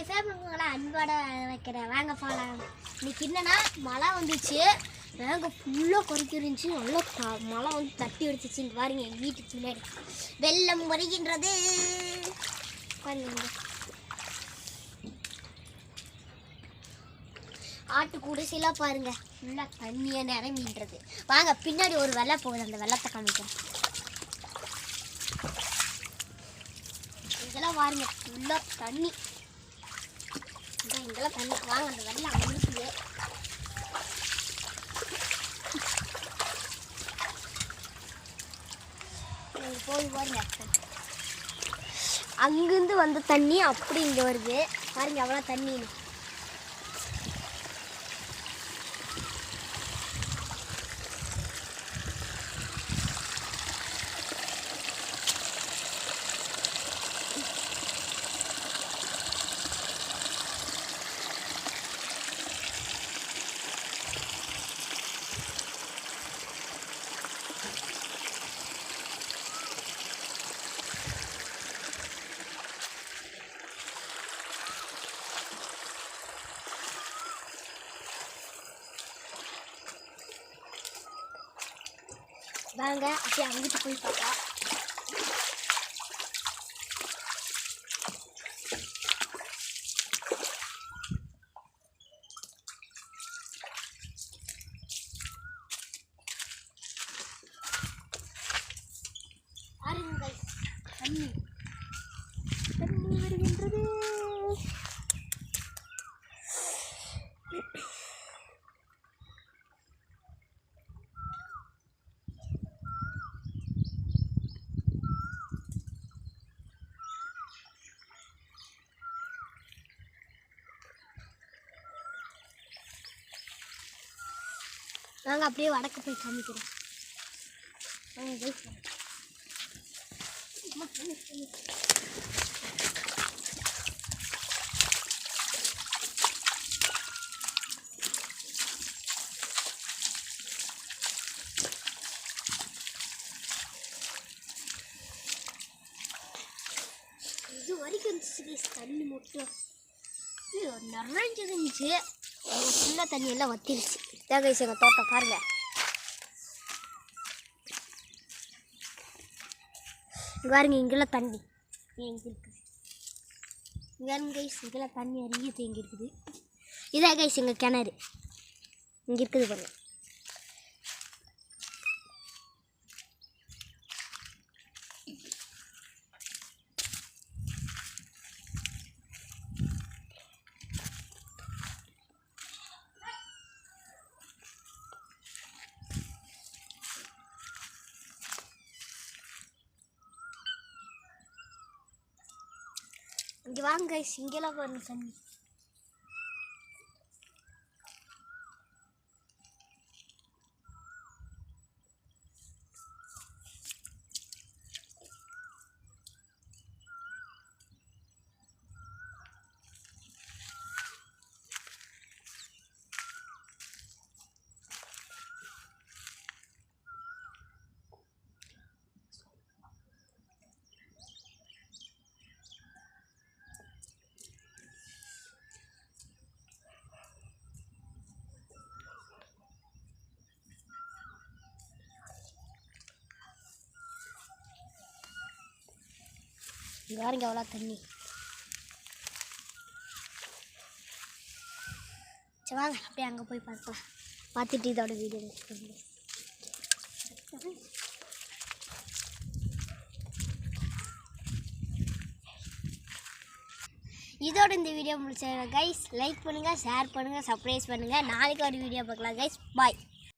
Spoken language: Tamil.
உங்களை அன்போட வைக்கிறேன். வாங்க போகலாம். இன்னைக்கு என்னன்னா மழை வந்துச்சு, நாங்கள் ஃபுல்லாக குறைச்சி இருந்துச்சு. நல்லா மழை வந்து தட்டி அடிச்சிச்சு. இங்கே பாருங்க, எங்கள் வீட்டுக்கு முன்னாடி வெள்ளம் வருகின்றது. பாருங்க, ஆட்டு குடிசையெல்லாம் பாருங்க, ஃபுல்லாக தண்ணியாக நிரம்பின்றது. வாங்க, பின்னாடி ஒரு வெள்ளை போகுது, அந்த வெள்ளத்தை காமிக்கிறேன். இதெல்லாம் பாருங்க, ஃபுல்லாக தண்ணி. இங்கெல்லாம் தண்ணி. வாங்க, அந்த வெள்ளம் அங்கே இருக்குது. போய் பாருங்க, அங்கிருந்து வந்த தண்ணி அப்படி இங்கே வருது. பாருங்க அவ்வளோ தண்ணி. வாங்க, அப்படியே அங்கிட்டு போய் பார்க்கலாம். பாருங்க, தண்ணி தண்ணி வருகின்றது. நாங்கள் அப்படியே வடக்கு போய் காமிக்கிறோம். இது வரைக்கும் இருந்துச்சு தண்ணி மட்டும் நிறைஞ்சு இருந்துச்சு. ஃபுல்லாக தண்ணி எல்லாம் வத்திருச்சு. கைஸ், எங்கள் தோட்டம் பாருங்க. இங்கே பாருங்க, இங்கெல்லாம் தண்ணி எங்கே இருக்குது. இங்கே கைஸ், இங்கெல்லாம் தண்ணி நிறைய தேங்கி இருக்குது. இதான் கைஸ் எங்கள் கிணறு இங்கே இருக்குது பாருங்க. இங்கே வாங்க கைஸ், இங்கெல்லாம் பாருங்க தண்ணி. இங்கே பாருங்க எவ்வளோ தண்ணி. சரி வாங்க, அப்படியே அங்கே போய் பார்க்கலாம். பார்த்துட்டு இதோட வீடியோ முடிச்சுக்கோங்க. இதோட இந்த வீடியோ முடிச்சிடுறேன் கைஸ். லைக் பண்ணுங்கள், ஷேர் பண்ணுங்கள், சப்ஸ்கிரைப் பண்ணுங்கள். நாளைக்கு ஒரு வீடியோ பார்க்கலாம் கைஸ். பாய்.